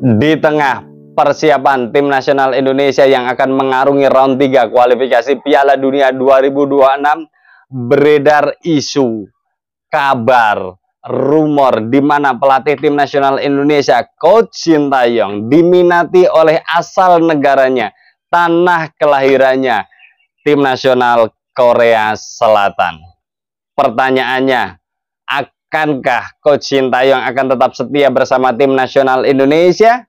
Di tengah persiapan tim nasional Indonesia yang akan mengarungi round 3 kualifikasi Piala Dunia 2026, beredar isu, kabar, rumor di mana pelatih tim nasional Indonesia Coach Sintayong diminati oleh asal negaranya, tanah kelahirannya, tim nasional Korea Selatan. Pertanyaannya, akankah Coach Sintayong akan tetap setia bersama tim nasional Indonesia?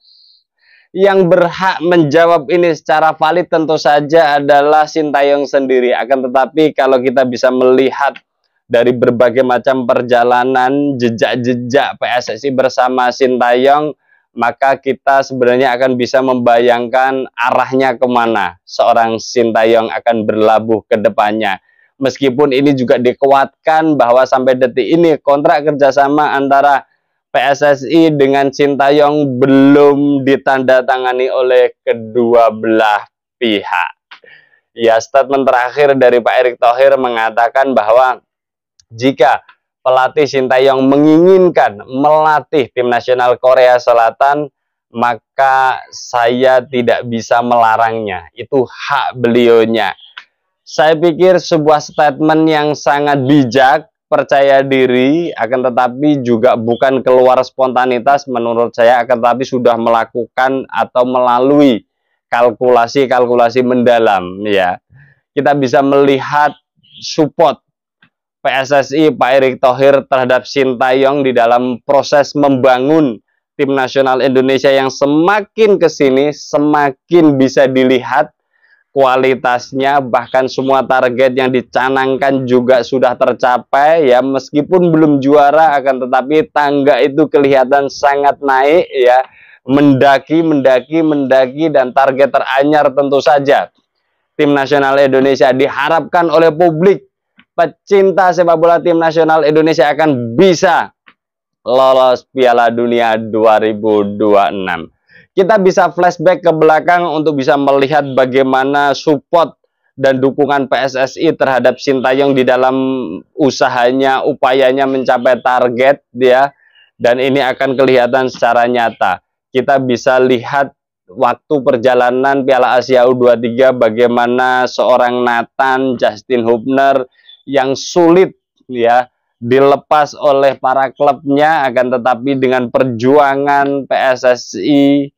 Yang berhak menjawab ini secara valid tentu saja adalah Sintayong sendiri. Akan tetapi kalau kita bisa melihat dari berbagai macam perjalanan jejak-jejak PSSI bersama Sintayong, maka kita sebenarnya akan bisa membayangkan arahnya kemana seorang Sintayong akan berlabuh ke depannya. Meskipun ini juga dikuatkan bahwa sampai detik ini kontrak kerjasama antara PSSI dengan Sintayong belum ditandatangani oleh kedua belah pihak. Ya, statement terakhir dari Pak Erick Thohir mengatakan bahwa jika pelatih Sintayong menginginkan melatih tim nasional Korea Selatan, maka saya tidak bisa melarangnya. Itu hak beliaunya. Saya pikir sebuah statement yang sangat bijak, percaya diri, akan tetapi juga bukan keluar spontanitas menurut saya, akan tetapi sudah melakukan atau melalui kalkulasi-kalkulasi mendalam. Ya, kita bisa melihat support PSSI Pak Erick Thohir terhadap Sintayong di dalam proses membangun tim nasional Indonesia yang semakin kesini semakin bisa dilihat kualitasnya, bahkan semua target yang dicanangkan juga sudah tercapai ya, meskipun belum juara akan tetapi tangga itu kelihatan sangat naik ya, mendaki dan target teranyar tentu saja tim nasional Indonesia diharapkan oleh publik pecinta sepak bola tim nasional Indonesia akan bisa lolos Piala Dunia 2026. Kita bisa flashback ke belakang untuk bisa melihat bagaimana support dan dukungan PSSI terhadap Sintayong di dalam usahanya, upayanya mencapai target ya. Dan ini akan kelihatan secara nyata. Kita bisa lihat waktu perjalanan Piala Asia U23 bagaimana seorang Nathan Justin Hubner yang sulit ya dilepas oleh para klubnya, akan tetapi dengan perjuangan PSSI,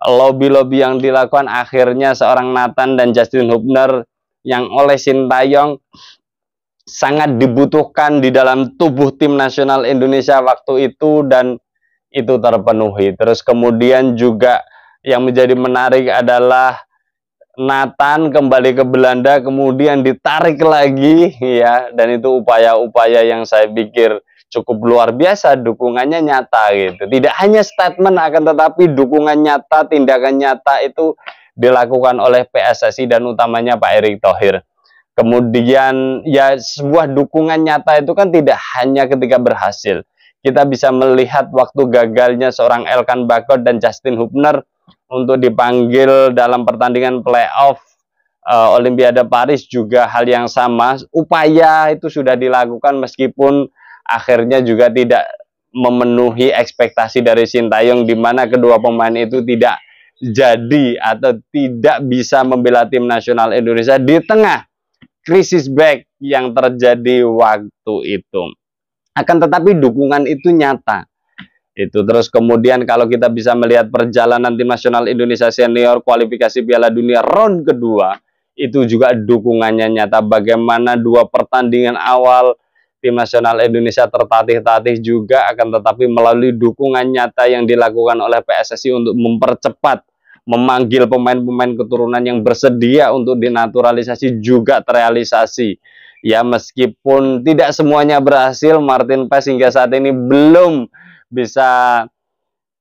lobby-lobby yang dilakukan, akhirnya seorang Nathan dan Justin Hubner yang oleh Sintayong sangat dibutuhkan di dalam tubuh tim nasional Indonesia waktu itu, dan itu terpenuhi. Terus kemudian juga yang menjadi menarik adalah Nathan kembali ke Belanda, kemudian ditarik lagi ya, dan itu upaya-upaya yang saya pikir cukup luar biasa, dukungannya nyata gitu. Tidak hanya statement akan tetapi dukungan nyata, tindakan nyata itu dilakukan oleh PSSI dan utamanya Pak Erick Thohir. Kemudian ya sebuah dukungan nyata itu kan tidak hanya ketika berhasil. Kita bisa melihat waktu gagalnya seorang Elkan Bagot dan Justin Hubner untuk dipanggil dalam pertandingan playoff Olimpiade Paris juga hal yang sama. Upaya itu sudah dilakukan meskipun akhirnya juga tidak memenuhi ekspektasi dari Sintayong, di mana kedua pemain itu tidak jadi atau tidak bisa membela tim nasional Indonesia di tengah krisis back yang terjadi waktu itu. Akan tetapi dukungan itu nyata. Itu terus kemudian kalau kita bisa melihat perjalanan tim nasional Indonesia senior kualifikasi Piala Dunia round kedua, itu juga dukungannya nyata. Bagaimana dua pertandingan awal tim nasional Indonesia tertatih-tatih juga, akan tetapi melalui dukungan nyata yang dilakukan oleh PSSI untuk mempercepat memanggil pemain-pemain keturunan yang bersedia untuk dinaturalisasi juga terrealisasi. Ya, meskipun tidak semuanya berhasil, Martin Paes hingga saat ini belum bisa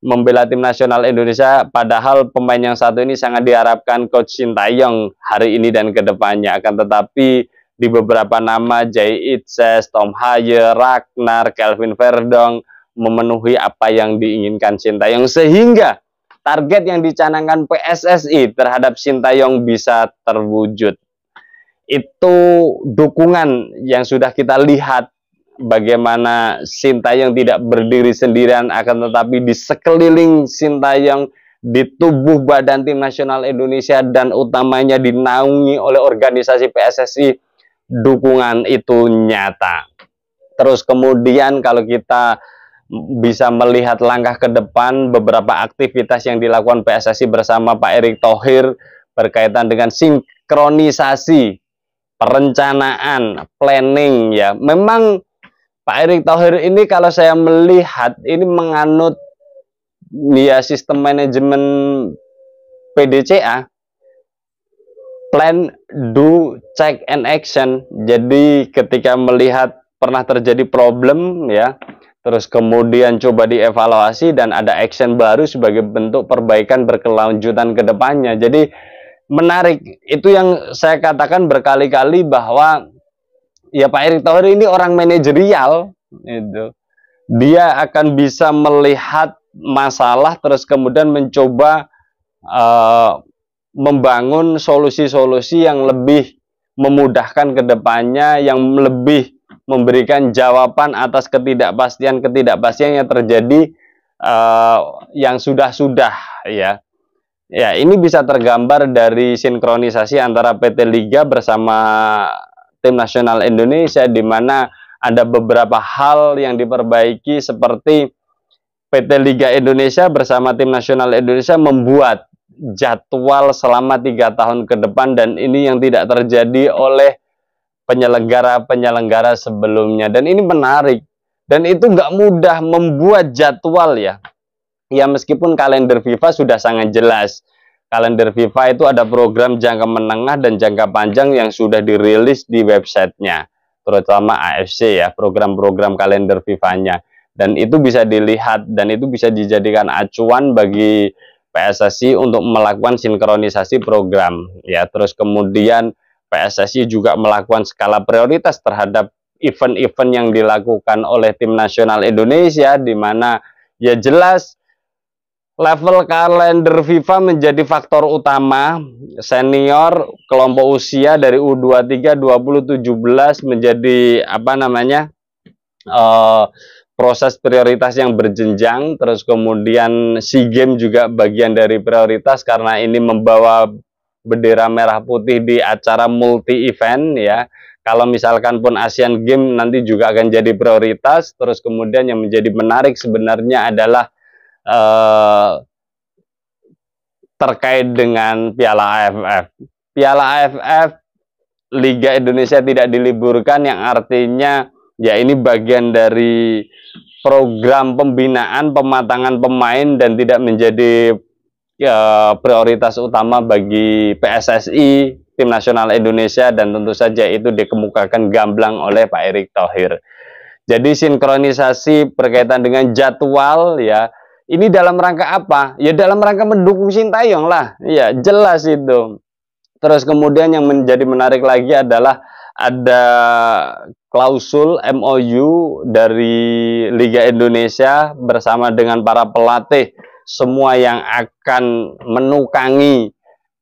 membela tim nasional Indonesia, padahal pemain yang satu ini sangat diharapkan Coach Sintayong hari ini dan kedepannya. Akan tetapi di beberapa nama, Jay Itzes, Tom Haye, Ragnar, Kelvin Verdong memenuhi apa yang diinginkan Sintayong, sehingga target yang dicanangkan PSSI terhadap Sintayong bisa terwujud. Itu dukungan yang sudah kita lihat bagaimana Sintayong tidak berdiri sendirian, akan tetapi di sekeliling Sintayong, di tubuh badan tim nasional Indonesia, dan utamanya dinaungi oleh organisasi PSSI, dukungan itu nyata. Terus kemudian kalau kita bisa melihat langkah ke depan, beberapa aktivitas yang dilakukan PSSI bersama Pak Erick Thohir berkaitan dengan sinkronisasi, perencanaan, planning, ya. Memang Pak Erick Thohir ini kalau saya melihat ini menganut ya sistem manajemen PDCA, plan, do, check, and action. Jadi ketika melihat pernah terjadi problem, ya, terus kemudian coba dievaluasi dan ada action baru sebagai bentuk perbaikan berkelanjutan ke depannya. Jadi menarik, itu yang saya katakan berkali-kali bahwa ya Pak Erick Thohir ini orang manajerial, itu. Dia akan bisa melihat masalah terus kemudian mencoba membangun solusi-solusi yang lebih memudahkan ke depannya, yang lebih memberikan jawaban atas ketidakpastian yang terjadi yang sudah-sudah, ya. Ya, ini bisa tergambar dari sinkronisasi antara PT Liga bersama Tim Nasional Indonesia, di mana ada beberapa hal yang diperbaiki, seperti PT Liga Indonesia bersama Tim Nasional Indonesia membuat jadwal selama 3 tahun ke depan, dan ini yang tidak terjadi oleh penyelenggara-penyelenggara sebelumnya. Dan ini menarik, dan itu nggak mudah membuat jadwal, ya. Ya, meskipun kalender FIFA sudah sangat jelas. Kalender FIFA itu ada program jangka menengah dan jangka panjang yang sudah dirilis di websitenya, terutama AFC, ya, program-program kalender FIFA-nya. Dan itu bisa dilihat, dan itu bisa dijadikan acuan bagi PSSI untuk melakukan sinkronisasi program, ya. Terus kemudian PSSI juga melakukan skala prioritas terhadap event-event yang dilakukan oleh Tim Nasional Indonesia, di mana ya jelas level kalender FIFA menjadi faktor utama. Senior, kelompok usia dari U23, 20, 17 menjadi apa namanya, proses prioritas yang berjenjang. Terus kemudian SEA Games juga bagian dari prioritas, karena ini membawa bendera merah putih di acara multi event, ya. Kalau misalkan pun Asian Games nanti juga akan jadi prioritas. Terus kemudian yang menjadi menarik sebenarnya adalah terkait dengan Piala AFF. Piala AFF, Liga Indonesia tidak diliburkan, yang artinya ya ini bagian dari program pembinaan, pematangan pemain, dan tidak menjadi prioritas utama bagi PSSI, Tim Nasional Indonesia, dan tentu saja itu dikemukakan gamblang oleh Pak Erick Thohir. Jadi sinkronisasi berkaitan dengan jadwal, ya, ini dalam rangka apa? Ya dalam rangka mendukung Sintayong lah, ya jelas itu. Terus kemudian yang menjadi menarik lagi adalah ada klausul MOU dari Liga Indonesia bersama dengan para pelatih semua yang akan menukangi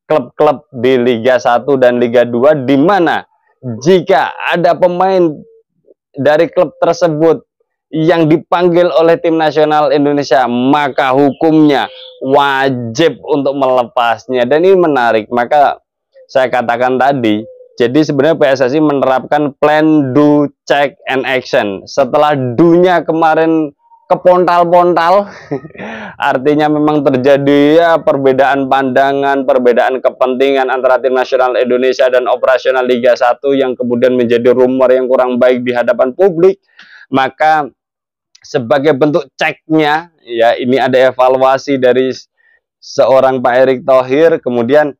klub-klub di Liga 1 dan Liga 2, di mana jika ada pemain dari klub tersebut yang dipanggil oleh Tim Nasional Indonesia, maka hukumnya wajib untuk melepasnya. Dan ini menarik, maka saya katakan tadi, jadi sebenarnya PSSI menerapkan plan, do, check, and action. Setelah do-nya kemarin kepontal-pontal, artinya memang terjadi ya perbedaan pandangan, perbedaan kepentingan antara Tim Nasional Indonesia dan operasional Liga 1 yang kemudian menjadi rumor yang kurang baik di hadapan publik. Maka sebagai bentuk ceknya, ya, ini ada evaluasi dari seorang Pak Erick Thohir, kemudian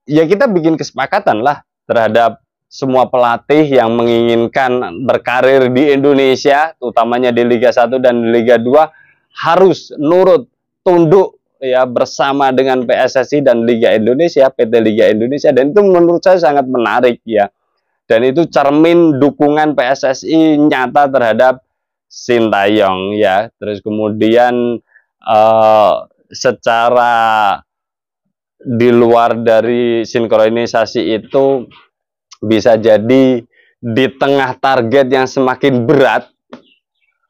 ya kita bikin kesepakatan lah terhadap semua pelatih yang menginginkan berkarir di Indonesia, utamanya di Liga 1 dan Liga 2, harus nurut, tunduk, ya, bersama dengan PSSI dan Liga Indonesia, PT Liga Indonesia. Dan itu menurut saya sangat menarik, ya. Dan itu cermin dukungan PSSI nyata terhadap Sintayong, ya. Terus kemudian secara di luar dari sinkronisasi itu, bisa jadi di tengah target yang semakin berat,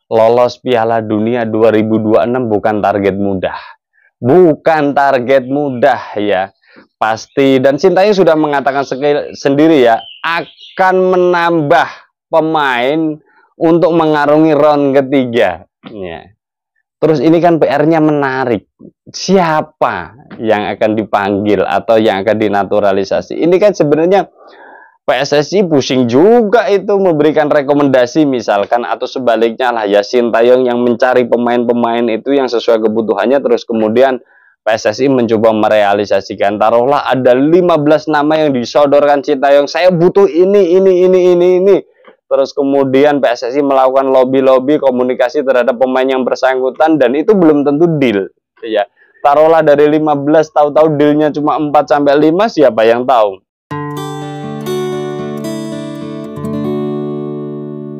lolos Piala Dunia 2026 bukan target mudah. Bukan target mudah ya. Pasti, dan Sintayong sudah mengatakan sendiri ya, akan menambah pemain untuk mengarungi round ketiga. Ya. Terus ini kan PR-nya menarik. Siapa yang akan dipanggil atau yang akan dinaturalisasi? Ini kan sebenarnya PSSI pusing juga itu memberikan rekomendasi misalkan, atau sebaliknya lah ya, Sintayong yang mencari pemain-pemain itu yang sesuai kebutuhannya, terus kemudian PSSI mencoba merealisasikan. Taruhlah ada 15 nama yang disodorkan Sintayong, saya butuh ini. Terus kemudian PSSI melakukan lobby-lobby komunikasi terhadap pemain yang bersangkutan, dan itu belum tentu deal ya. Taruhlah dari 15, tahu-tahu dealnya cuma 4 sampai 5, siapa yang tahu?